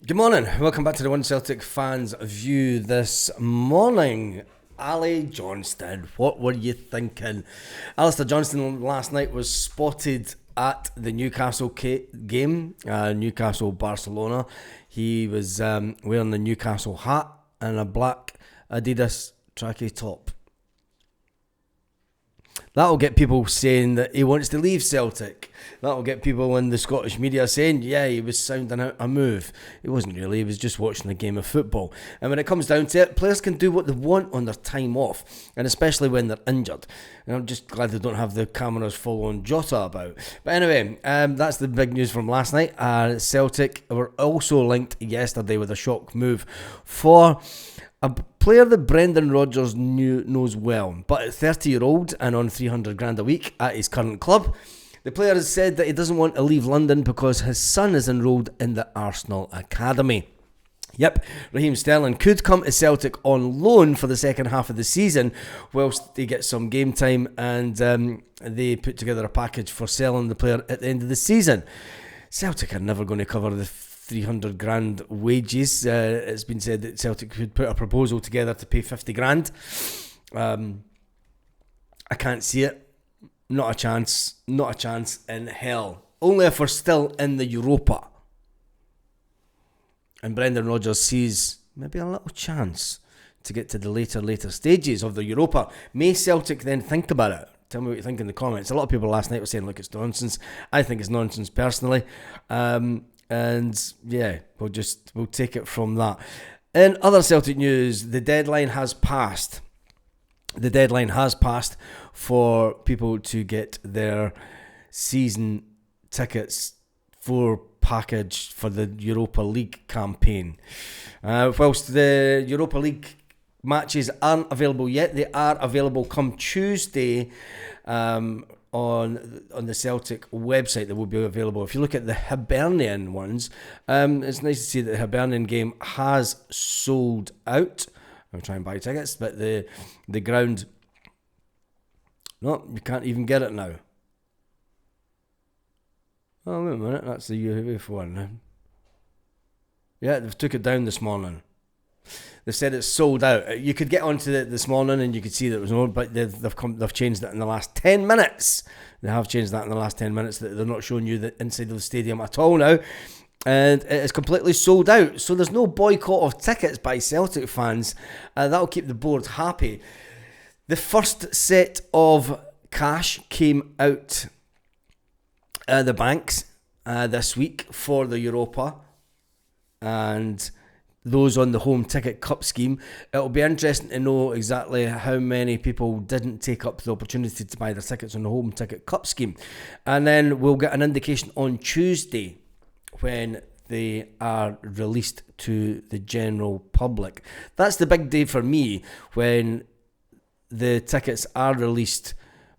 Good morning. Welcome back to the One Celtic Fans View this morning. Ali Johnston, what were you thinking? Alistair Johnston last night was spotted at the Newcastle game, Newcastle-Barcelona. He was wearing the Newcastle hat and a black Adidas tracky top. That'll get people saying that he wants to leave Celtic. That'll get people in the Scottish media saying, yeah, he was sounding out a move. He wasn't really, he was just watching a game of football. And when it comes down to it, players can do what they want on their time off, and especially when they're injured. And I'm just glad they don't have the cameras following Jota about. But anyway, that's the big news from last night. Celtic were also linked yesterday with a shock move for a player that Brendan Rodgers knows well, but at 30-year-old and on 300 grand a week at his current club, the player has said that he doesn't want to leave London because his son is enrolled in the Arsenal Academy. Yep, Raheem Sterling could come to Celtic on loan for the second half of the season whilst they get some game time, and they put together a package for selling the player at the end of the season. Celtic are never going to cover the 300 grand wages. It's been said that Celtic could put a proposal together to pay 50 grand. I can't see it. Not a chance. Not a chance in hell. Only if we're still in the Europa. And Brendan Rodgers sees maybe a little chance to get to the later stages of the Europa. May Celtic then think about it? Tell me what you think in the comments. A lot of people last night were saying, look, it's nonsense. I think it's nonsense personally. And yeah, we'll take it from that. In other Celtic news, the deadline has passed. The deadline has passed for people to get their season tickets for package for the Europa League campaign. Whilst the Europa League matches aren't available yet, they are available come Tuesday on the Celtic website. They will be available. If you look at the Hibernian ones, it's nice to see that the Hibernian game has sold out. I'm trying to buy tickets, but the ground, no, you can't even get it now. Oh, wait a minute, that's the UEFA one. Yeah, they've took it down this morning. They said it's sold out. You could get onto it this morning and you could see that it was no, but they've changed it in the last 10 minutes. They have changed that in the last 10 minutes, that they're not showing you the inside of the stadium at all now. And it is completely sold out. So there's no boycott of tickets by Celtic fans. That'll keep the board happy. The first set of cash came out the banks this week for the Europa. And those on the home ticket cup scheme. It'll be interesting to know exactly how many people didn't take up the opportunity to buy their tickets on the home ticket cup scheme. And then we'll get an indication on Tuesday when they are released to the general public. That's the big day for me, when the tickets are released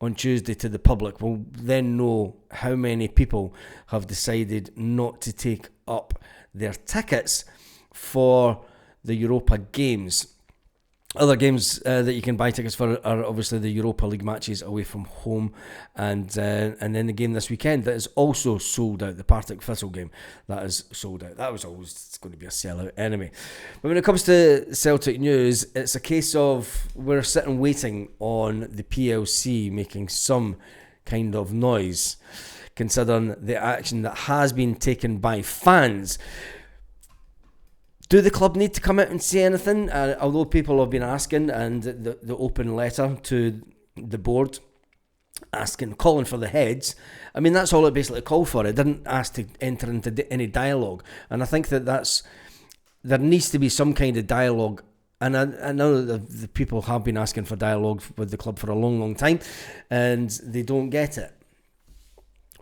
on Tuesday to the public. We'll then know how many people have decided not to take up their tickets for the Europa games. Other games that you can buy tickets for are obviously the Europa League matches away from home, and then the game this weekend that is also sold out, the Partick Thistle game, that is sold out. That was always going to be a sellout anyway. But when it comes to Celtic news, it's a case of we're sitting waiting on the PLC making some kind of noise, considering the action that has been taken by fans. Do the club need to come out and say anything? Although people have been asking, and the open letter to the board calling for the heads. I mean, that's all it basically called for. It didn't ask to enter into any dialogue. And I think there needs to be some kind of dialogue. And I know that the people have been asking for dialogue with the club for a long, long time, and they don't get it.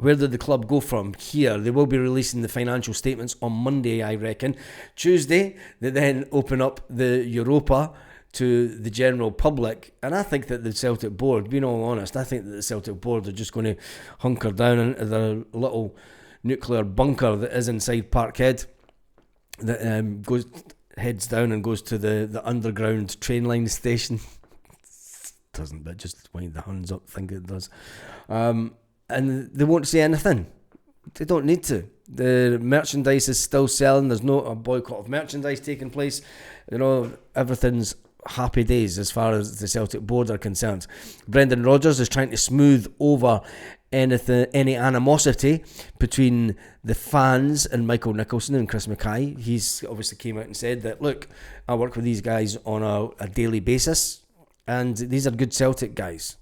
Where did the club go from here? They will be releasing the financial statements on Monday, I reckon. Tuesday, they then open up the Europa to the general public. And I think that the Celtic board, being all honest, I think that the Celtic board are just going to hunker down into their little nuclear bunker that is inside Parkhead, that heads down and goes to the underground train line station. Doesn't, but just wind the hands up, think it does. And they won't say anything. They don't need to. The merchandise is still selling. There's no a boycott of merchandise taking place. Everything's happy days as far as the Celtic board are concerned. Brendan Rodgers is trying to smooth over any animosity between the fans and Michael Nicholson and Chris Mackay. He's obviously came out and said that, look, I work with these guys on a daily basis, and these are good Celtic guys.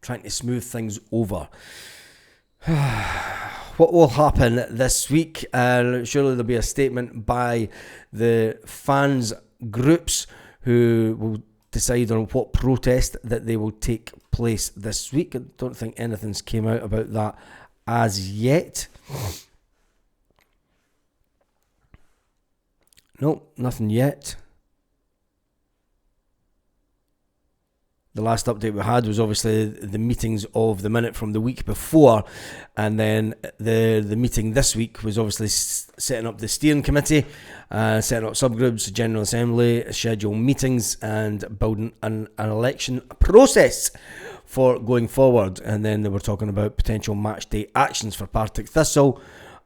Trying to smooth things over. What will happen this week? Surely there'll be a statement by the fans groups who will decide on what protest that they will take place this week. I don't think anything's came out about that as yet. No, nothing yet. The last update we had was obviously the meetings of the minute from the week before, and then the meeting this week was obviously setting up the steering committee, setting up subgroups, general assembly, schedule meetings, and building an election process for going forward. And then they were talking about potential match day actions for Partick Thistle.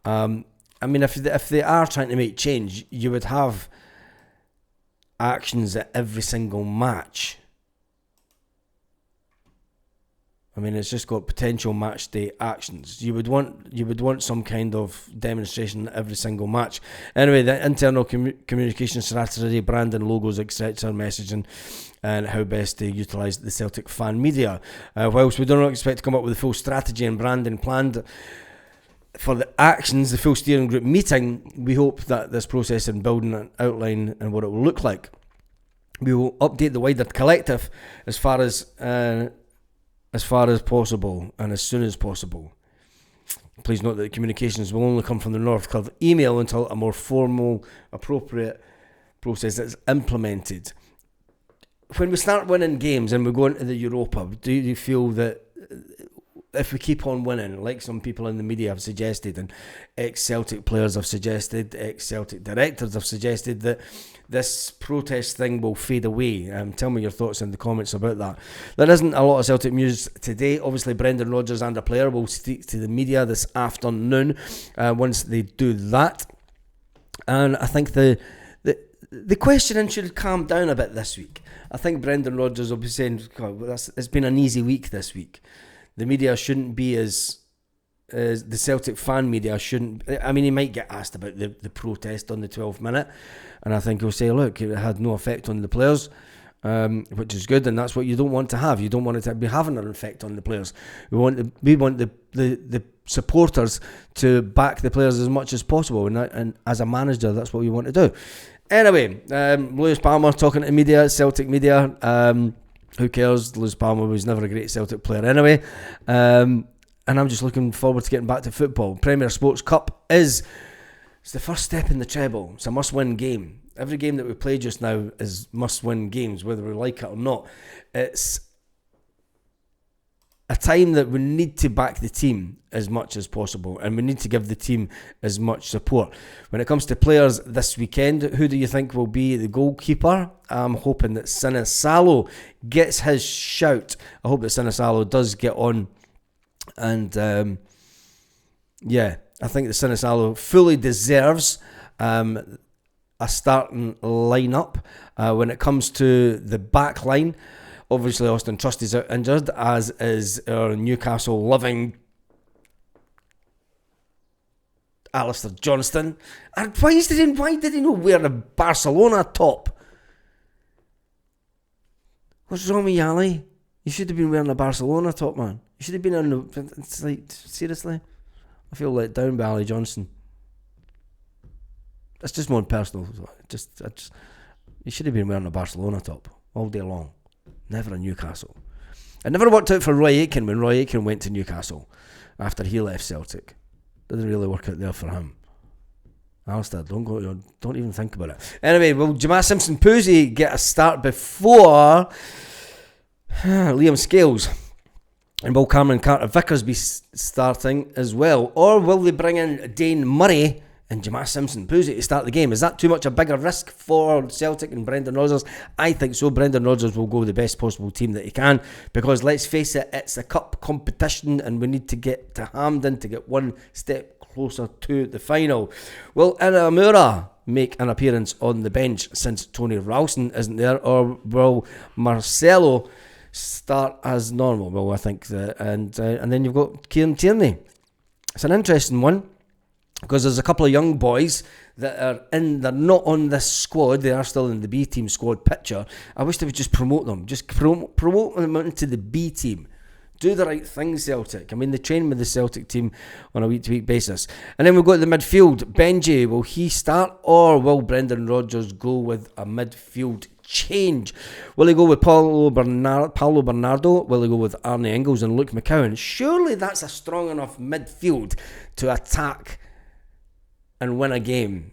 If they are trying to make change, you would have actions at every single match. It's just got potential match day actions. You would want some kind of demonstration at every single match. Anyway, the internal communication strategy, branding, logos, etc., messaging, and how best to utilise the Celtic fan media. Whilst we don't expect to come up with a full strategy and branding planned for the actions, the full steering group meeting, we hope that this process in building an outline and what it will look like. We will update the wider collective as far as possible and as soon as possible. Please note that the communications will only come from the North Club email until a more formal, appropriate process is implemented. When we start winning games and we go into the Europa, do you feel that if we keep on winning, like some people in the media have suggested, and ex-Celtic players have suggested, ex-Celtic directors have suggested, that this protest thing will fade away? Tell me your thoughts in the comments about that. There isn't a lot of Celtic news today. Obviously, Brendan Rodgers and a player will speak to the media this afternoon once they do that. And I think the questioning should calm down a bit this week. I think Brendan Rodgers will be saying, it's been an easy week this week. The media shouldn't be as the Celtic fan media shouldn't. He might get asked about the protest on the 12th minute, and I think he'll say, look, it had no effect on the players, which is good, and that's what you don't want to have. You don't want it to be having an effect on the players. We want the supporters to back the players as much as possible, and as a manager, that's what we want to do. Anyway, Lewis Palmer talking to media, Celtic media. Who cares? Lewis Palmer was never a great Celtic player anyway. And I'm just looking forward to getting back to football. Premier Sports Cup it's the first step in the treble. It's a must-win game. Every game that we play just now is must-win games, whether we like it or not. It's a time that we need to back the team as much as possible, and we need to give the team as much support. When it comes to players this weekend, who do you think will be the goalkeeper? I'm hoping that Sinisalo gets his shout. I hope that Sinisalo does get on, and I think that Sinisalo fully deserves a starting lineup. When it comes to the back line, obviously Austin Trusty's out injured, as is our Newcastle loving Alistair Johnston. And why did he not wear a Barcelona top? What's wrong with you, Ali? You should have been wearing a Barcelona top, man. You should have been on the... It's like, seriously? I feel let down by Ali Johnson. That's just more personal. You should have been wearing a Barcelona top all day long. Never a Newcastle. It never worked out for Roy Aitken when Roy Aitken went to Newcastle after he left Celtic. Didn't really work out there for him. Alistair, don't even think about it. Anyway, will Jamal Simpson-Pusey get a start before Liam Scales? And will Cameron Carter-Vickers be starting as well? Or will they bring in Dane Murray and Jamal Simpson Poosie to start the game. Is that too much a bigger risk for Celtic and Brendan Rodgers? I think so. Brendan Rodgers will go with the best possible team that he can, because let's face it, it's a cup competition and we need to get to Hampden to get one step closer to the final. Will Inamura make an appearance on the bench since Tony Ralston isn't there, or will Marcelo start as normal? Well, I think that, and then you've got Kieran Tierney. It's an interesting one, because there's a couple of young boys that they're not on this squad, they are still in the B team squad picture. I wish they would just promote them, promote them into the B team. Do the right thing, Celtic. I mean, they train with the Celtic team on a week-to-week basis. And then we've got the midfield. Benji, will he start, or will Brendan Rodgers go with a midfield change? Will he go with Paulo Bernardo? Will he go with Arnie Ingles and Luke McCowan? Surely that's a strong enough midfield to attack and win a game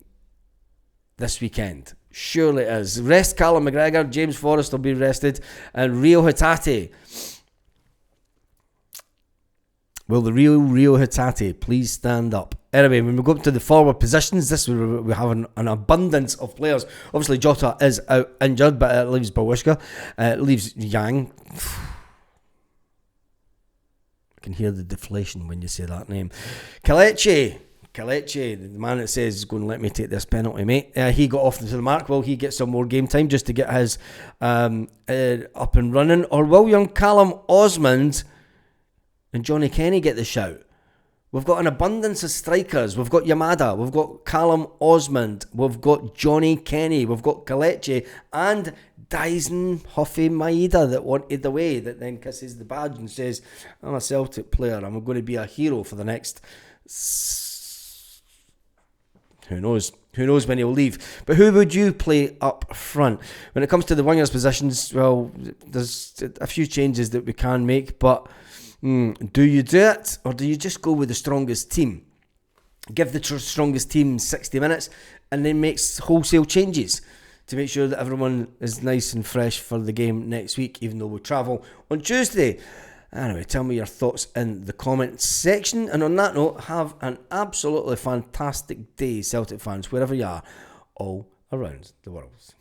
this weekend. Surely it is. Rest Callum McGregor, James Forrest will be rested, and Rio Hatate. Will the real Rio Hatate please stand up? Anyway, when we go up to the forward positions, this we have an abundance of players. Obviously, Jota is out injured, but it leaves Bawishka. It leaves Yang. I can hear the deflation when you say that name. Kelechi, the man that says he's going to let me take this penalty, mate. He got off to the mark. Will he get some more game time just to get his up and running? Or will young Callum Osmond and Johnny Kenny get the shout? We've got an abundance of strikers. We've got Yamada, we've got Callum Osmond, we've got Johnny Kenny, we've got Kelechi, and Dyson Huffy Maeda that wanted the way, that then kisses the badge and says, I'm a Celtic player, I'm going to be a hero for the next... Who knows when he'll leave. But who would you play up front? When it comes to the wingers positions, well, there's a few changes that we can make, but... do you do it, or do you just go with the strongest team? Give the strongest team 60 minutes and then make wholesale changes to make sure that everyone is nice and fresh for the game next week, even though we travel on Tuesday. Anyway, tell me your thoughts in the comments section. And on that note, have an absolutely fantastic day, Celtic fans, wherever you are, all around the world.